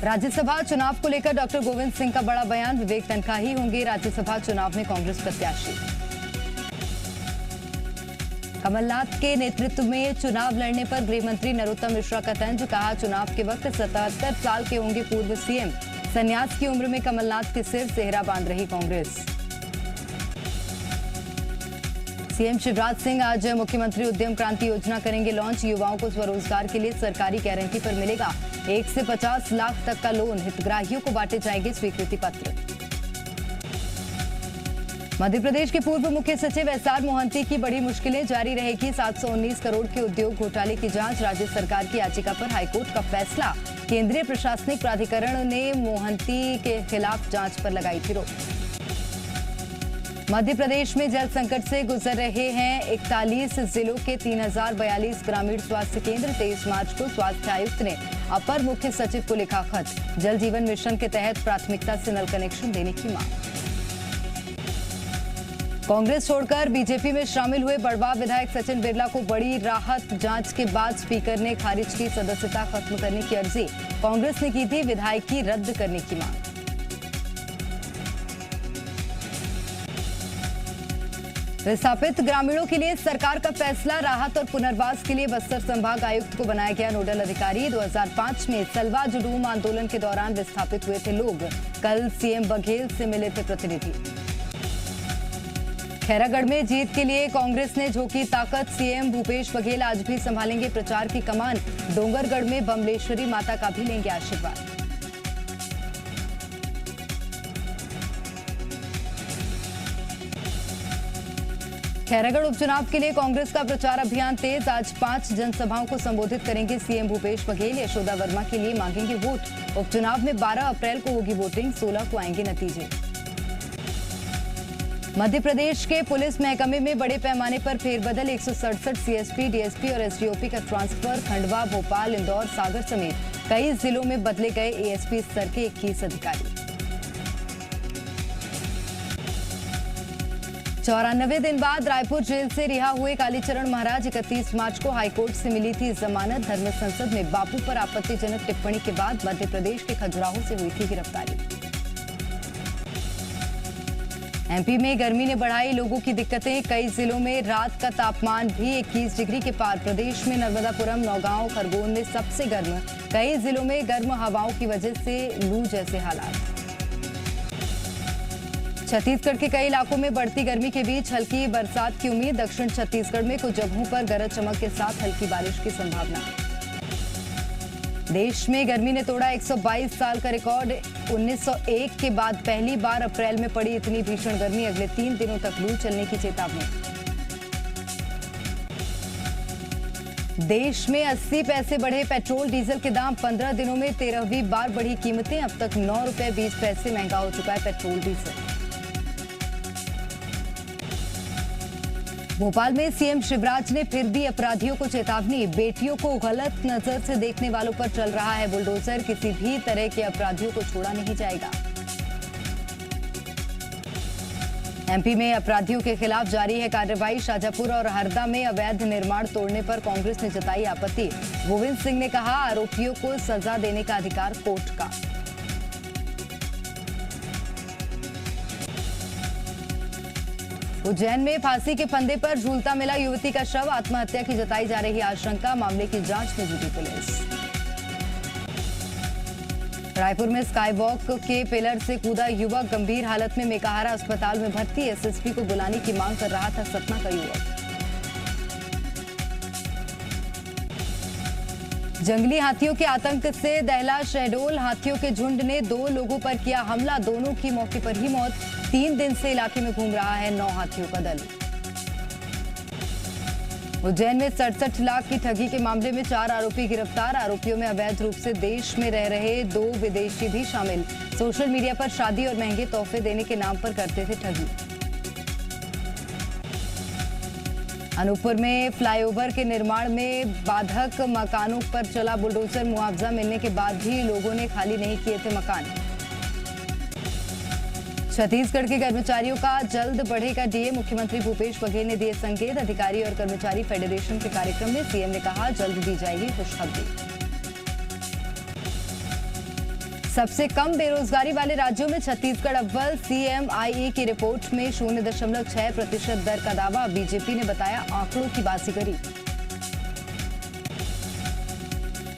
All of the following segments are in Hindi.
राज्यसभा चुनाव को लेकर डॉक्टर गोविंद सिंह का बड़ा बयान। विवेक तनखा ही होंगे राज्यसभा चुनाव में कांग्रेस प्रत्याशी। कमलनाथ के नेतृत्व में चुनाव लड़ने पर गृह मंत्री नरोत्तम मिश्रा का तंज। कहा, चुनाव के वक्त 77 साल के होंगे पूर्व सीएम। संन्यास की उम्र में कमलनाथ के सिर सेहरा बांध रही कांग्रेस। सीएम शिवराज सिंह आज मुख्यमंत्री उद्यम क्रांति योजना करेंगे लॉन्च। युवाओं को स्वरोजगार के लिए सरकारी गारंटी पर मिलेगा 1 से 50 लाख तक का लोन। हितग्राहियों को बांटे जाएंगे स्वीकृति पत्र। मध्य प्रदेश के पूर्व मुख्य सचिव एसआर मोहंती की बड़ी मुश्किलें जारी रहेगी। 719 करोड़ के उद्योग घोटाले की जांच। राज्य सरकार की याचिका पर हाईकोर्ट का फैसला। केंद्रीय प्रशासनिक प्राधिकरण ने मोहंती के खिलाफ जांच पर लगाई थी रोक। मध्य प्रदेश में जल संकट से गुजर रहे हैं 41 जिलों के 3042 ग्रामीण स्वास्थ्य केंद्र। 23 मार्च को स्वास्थ्य आयुक्त ने अपर मुख्य सचिव को लिखा खत। जल जीवन मिशन के तहत प्राथमिकता से नल कनेक्शन देने की मांग। कांग्रेस छोड़कर बीजेपी में शामिल हुए बड़वाह विधायक सचिन बिरला को बड़ी राहत। जांच के बाद स्पीकर ने खारिज की सदस्यता खत्म करने की अर्जी। कांग्रेस ने की थी विधायकी रद्द करने की मांग। विस्थापित ग्रामीणों के लिए सरकार का फैसला। राहत और पुनर्वास के लिए बस्तर संभाग आयुक्त को बनाया गया नोडल अधिकारी। 2005 में सलवा जुडूम आंदोलन के दौरान विस्थापित हुए थे लोग। कल सीएम बघेल से मिले थे प्रतिनिधि। खैरागढ़ में जीत के लिए कांग्रेस ने झोंकी ताकत। सीएम भूपेश बघेल आज भी संभालेंगे प्रचार की कमान। डोंगरगढ़ में बमलेश्वरी माता का भी लेंगे आशीर्वाद। खैरागढ़ उपचुनाव के लिए कांग्रेस का प्रचार अभियान तेज। आज 5 जनसभाओं को संबोधित करेंगे सीएम भूपेश बघेल। यशोदा वर्मा के लिए मांगेंगे वोट। उपचुनाव में 12 अप्रैल को होगी वोटिंग। 16 को आएंगे नतीजे। मध्य प्रदेश के पुलिस महकमे में बड़े पैमाने पर फेरबदल। 167 सीएसपी, डीएसपी और एसडीओपी का ट्रांसफर। खंडवा, भोपाल, इंदौर, सागर समेत कई जिलों में बदले गए एएसपी स्तर के 21 अधिकारी। 94 दिन बाद रायपुर जेल से रिहा हुए कालीचरण महाराज। 31 मार्च को हाईकोर्ट से मिली थी जमानत। धर्म संसद में बापू पर आपत्तिजनक टिप्पणी के बाद मध्य प्रदेश के खजुराहो से हुई थी गिरफ्तारी। एमपी में गर्मी ने बढ़ाई लोगों की दिक्कतें। कई जिलों में रात का तापमान भी 21 डिग्री के पार। प्रदेश में नर्मदापुरम, नौगांव, खरगोन में सबसे गर्म। कई जिलों में गर्म हवाओं की वजह से लू जैसे हालात। छत्तीसगढ़ के कई इलाकों में बढ़ती गर्मी के बीच हल्की बरसात की उम्मीद। दक्षिण छत्तीसगढ़ में कुछ जगहों पर गरज चमक के साथ हल्की बारिश की संभावना। देश में गर्मी ने तोड़ा 122 साल का रिकॉर्ड। 1901 के बाद पहली बार अप्रैल में पड़ी इतनी भीषण गर्मी। अगले 3 दिनों तक लू चलने की चेतावनी। देश में 80 पैसे बढ़े पेट्रोल डीजल के दाम। 15 दिनों में 13वीं बार बढ़ी कीमतें। अब तक 9 रुपये 20 पैसे महंगा हो चुका है पेट्रोल डीजल। भोपाल में सीएम शिवराज ने फिर दी अपराधियों को चेतावनी। बेटियों को गलत नजर से देखने वालों पर चल रहा है बुलडोजर। किसी भी तरह के अपराधियों को छोड़ा नहीं जाएगा। एमपी में अपराधियों के खिलाफ जारी है कार्रवाई। शाजापुर और हरदा में अवैध निर्माण तोड़ने पर कांग्रेस ने जताई आपत्ति। गोविंद सिंह ने कहा, आरोपियों को सजा देने का अधिकार कोर्ट का। उज्जैन में फांसी के फंदे पर झूलता मिला युवती का शव। आत्महत्या की जताई जा रही आशंका। मामले की जांच में जुटी पुलिस। रायपुर में स्काई वॉक के पिलर से कूदा युवक गंभीर हालत में मेकाहारा अस्पताल में भर्ती। एसएसपी को बुलाने की मांग कर रहा था सतना का युवक। जंगली हाथियों के आतंक से दहला शहडोल। हाथियों के झुंड ने 2 लोगों पर किया हमला। दोनों की मौके पर ही मौत। 3 दिन से इलाके में घूम रहा है 9 हाथियों का दल। उज्जैन में 67 लाख की ठगी के मामले में 4 आरोपी गिरफ्तार। आरोपियों में अवैध रूप से देश में रह रहे 2 विदेशी भी शामिल। सोशल मीडिया पर शादी और महंगे तोहफे देने के नाम पर करते थे ठगी। अनूपपुर में फ्लाईओवर के निर्माण में बाधक मकानों पर चला बुलडोजर। मुआवजा मिलने के बाद भी लोगों ने खाली नहीं किए थे मकान। छत्तीसगढ़ के कर्मचारियों का जल्द बढ़ेगा डीए। मुख्यमंत्री भूपेश बघेल ने दिए संकेत। अधिकारी और कर्मचारी फेडरेशन के कार्यक्रम में सीएम ने कहा, जल्द दी जाएगी खुशखबरी। सबसे कम बेरोजगारी वाले राज्यों में छत्तीसगढ़ अव्वल। CMIE की रिपोर्ट में 0.6% दर का दावा। बीजेपी ने बताया आंकड़ों की बाजीगरी।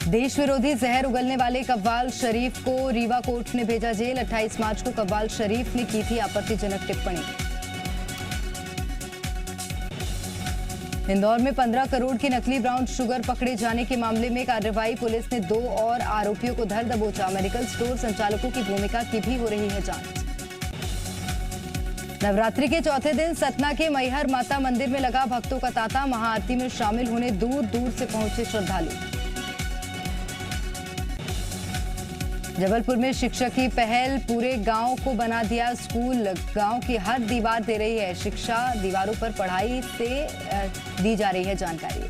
देश विरोधी जहर उगलने वाले कव्वाल शरीफ को रीवा कोर्ट ने भेजा जेल। 28 मार्च को कव्वाल शरीफ ने की थी आपत्तिजनक टिप्पणी। इंदौर में 15 करोड़ की नकली ब्राउन शुगर पकड़े जाने के मामले में कार्रवाई। पुलिस ने 2 और आरोपियों को धर दबोचा। मेडिकल स्टोर संचालकों की भूमिका की भी हो रही है जांच। नवरात्रि के चौथे दिन सतना के मैहर माता मंदिर में लगा भक्तों का तांता। महाआरती में शामिल होने दूर दूर से पहुंचे श्रद्धालु। जबलपुर में शिक्षक की पहल पूरे गांव को बना दिया स्कूल। गांव की हर दीवार दे रही है शिक्षा। दीवारों पर पढ़ाई से दी जा रही है जानकारी।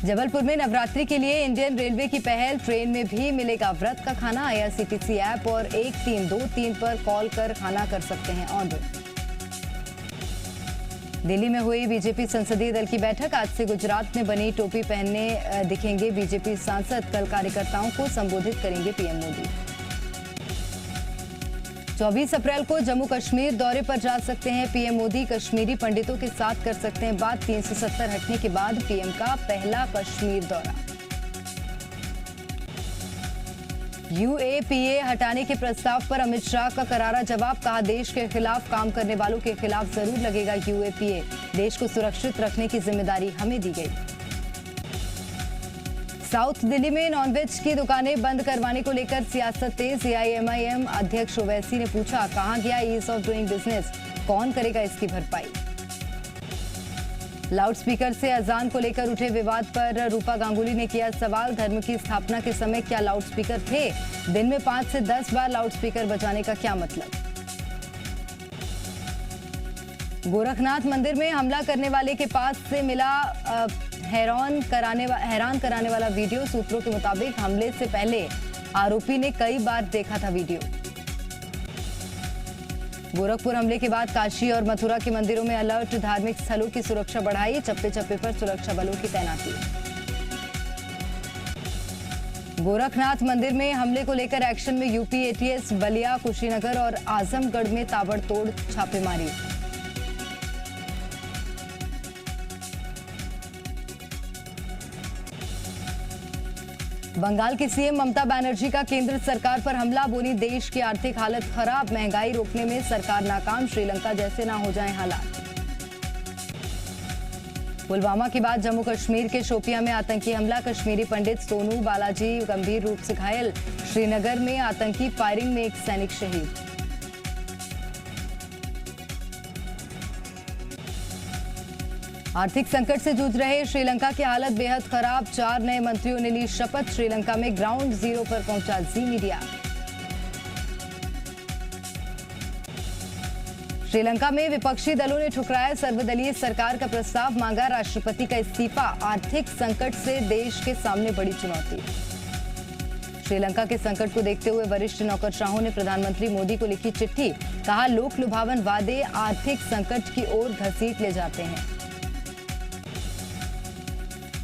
जबलपुर में नवरात्रि के लिए इंडियन रेलवे की पहल। ट्रेन में भी मिलेगा व्रत का खाना। IRCTC ऐप और 1323 पर कॉल कर खाना कर सकते हैं ऑर्डर। दिल्ली में हुई बीजेपी संसदीय दल की बैठक। आज से गुजरात में बनी टोपी पहनने दिखेंगे बीजेपी सांसद। कल कार्यकर्ताओं को संबोधित करेंगे पीएम मोदी। 24 अप्रैल को जम्मू कश्मीर दौरे पर जा सकते हैं पीएम मोदी। कश्मीरी पंडितों के साथ कर सकते हैं बात। 370 हटने के बाद पीएम का पहला कश्मीर दौरा। UAPA हटाने के प्रस्ताव पर अमित शाह का करारा जवाब। कहा देश के खिलाफ काम करने वालों के खिलाफ जरूर लगेगा UAPA। देश को सुरक्षित रखने की जिम्मेदारी हमें दी गई। साउथ दिल्ली में नॉनवेज की दुकानें बंद करवाने को लेकर सियासत तेज। AIMIM अध्यक्ष ओवैसी ने पूछा कहां गया ईज ऑफ डूइंग बिजनेस, कौन करेगा इसकी भरपाई। लाउडस्पीकर से अजान को लेकर उठे विवाद पर रूपा गांगुली ने किया सवाल। धर्म की स्थापना के समय क्या लाउडस्पीकर थे? दिन में 5 से 10 बार लाउडस्पीकर बजाने का क्या मतलब? गोरखनाथ मंदिर में हमला करने वाले के पास से मिला हैरान कराने वाला वीडियो। सूत्रों के मुताबिक हमले से पहले आरोपी ने कई बार देखा था वीडियो। गोरखपुर हमले के बाद काशी और मथुरा के मंदिरों में अलर्ट। धार्मिक स्थलों की सुरक्षा बढ़ाई। चप्पे चप्पे पर सुरक्षा बलों की तैनाती। गोरखनाथ मंदिर में हमले को लेकर एक्शन में यूपी ATS। बलिया, कुशीनगर और आजमगढ़ में ताबड़तोड़ छापेमारी। बंगाल की सीएम ममता बनर्जी का केंद्र सरकार पर हमला। बोली देश की आर्थिक हालत खराब, महंगाई रोकने में सरकार नाकाम, श्रीलंका जैसे ना हो जाएं हालात। पुलवामा के बाद जम्मू कश्मीर के शोपियां में आतंकी हमला। कश्मीरी पंडित सोनू बालाजी गंभीर रूप से घायल। श्रीनगर में आतंकी फायरिंग में एक सैनिक शहीद। आर्थिक संकट से जूझ रहे श्रीलंका की हालत बेहद खराब। 4 नए मंत्रियों ने ली शपथ। श्रीलंका में ग्राउंड जीरो पर पहुंचा जी मीडिया। श्रीलंका में विपक्षी दलों ने ठुकराया सर्वदलीय सरकार का प्रस्ताव। मांगा राष्ट्रपति का इस्तीफा। आर्थिक संकट से देश के सामने बड़ी चुनौती। श्रीलंका के संकट को देखते हुए वरिष्ठ नौकरशाहों ने प्रधानमंत्री मोदी को लिखी चिट्ठी। कहा लोक लुभावन वादे आर्थिक संकट की ओर घसीट ले जाते हैं।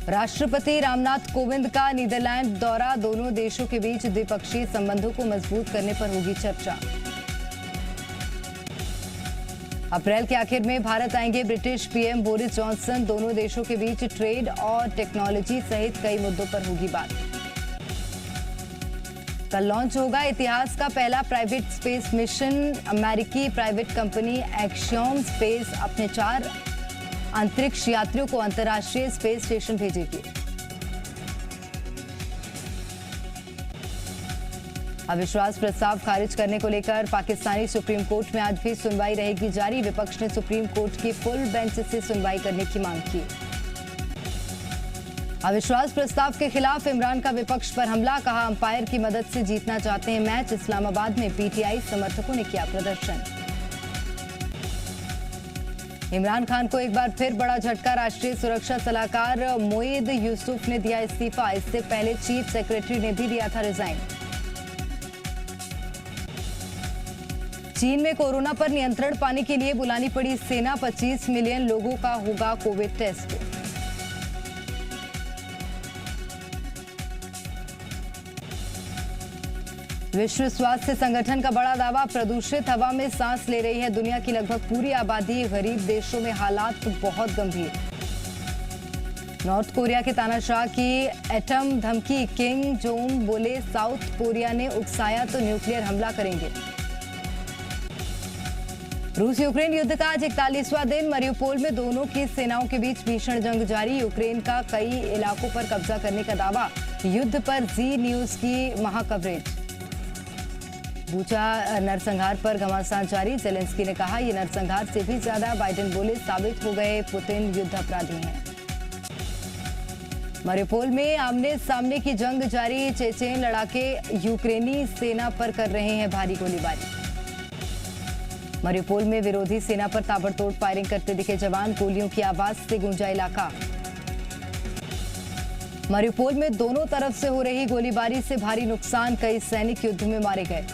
राष्ट्रपति रामनाथ कोविंद का नीदरलैंड दौरा। दोनों देशों के बीच द्विपक्षीय संबंधों को मजबूत करने पर होगी चर्चा। अप्रैल के आखिर में भारत आएंगे ब्रिटिश पीएम बोरिस जॉनसन। दोनों देशों के बीच ट्रेड और टेक्नोलॉजी सहित कई मुद्दों पर होगी बात। कल लॉन्च होगा इतिहास का पहला प्राइवेट स्पेस मिशन। अमेरिकी प्राइवेट कंपनी एक्सियोम स्पेस अपने 4 अंतरिक्ष यात्रियों को अंतर्राष्ट्रीय स्पेस स्टेशन भेजेगी। अविश्वास प्रस्ताव खारिज करने को लेकर पाकिस्तानी सुप्रीम कोर्ट में आज भी सुनवाई रहेगी जारी। विपक्ष ने सुप्रीम कोर्ट की फुल बेंच से सुनवाई करने की मांग की। अविश्वास प्रस्ताव के खिलाफ इमरान का विपक्ष पर हमला। कहा अंपायर की मदद से जीतना चाहते हैं मैच। इस्लामाबाद में पीटीआई समर्थकों ने किया प्रदर्शन। इमरान खान को एक बार फिर बड़ा झटका। राष्ट्रीय सुरक्षा सलाहकार मोईद यूसुफ ने दिया इस्तीफा। इससे पहले चीफ सेक्रेटरी ने भी दिया था रिजाइन। चीन में कोरोना पर नियंत्रण पाने के लिए बुलानी पड़ी सेना। 25 मिलियन लोगों का होगा कोविड टेस्ट। विश्व स्वास्थ्य संगठन का बड़ा दावा, प्रदूषित हवा में सांस ले रही है दुनिया की लगभग पूरी आबादी। गरीब देशों में हालात बहुत गंभीर। नॉर्थ कोरिया के तानाशाह की एटम धमकी, किम जोंग बोले साउथ कोरिया ने उकसाया तो न्यूक्लियर हमला करेंगे। रूस यूक्रेन युद्ध का आज 41वां दिन। मरियुपोल में दोनों की सेनाओं के बीच भीषण जंग जारी। यूक्रेन का कई इलाकों पर कब्जा करने का दावा। युद्ध पर जी न्यूज की महाकवरेज। बूचा नरसंहार पर घमासान जारी। जेलेंस्की ने कहा, ये नरसंहार से भी ज्यादा। बाइडेन बोले साबित हो गए पुतिन युद्ध अपराधी हैं। मरियुपोल में आमने सामने की जंग जारी। चेचेन लड़ाके यूक्रेनी सेना पर कर रहे हैं भारी गोलीबारी। मरियुपोल में विरोधी सेना पर ताबड़तोड़ फायरिंग करते दिखे जवान। गोलियों की आवाज से गूंजा इलाका। मरियुपोल में दोनों तरफ से हो रही गोलीबारी से भारी नुकसान। कई सैनिक युद्ध में मारे गए।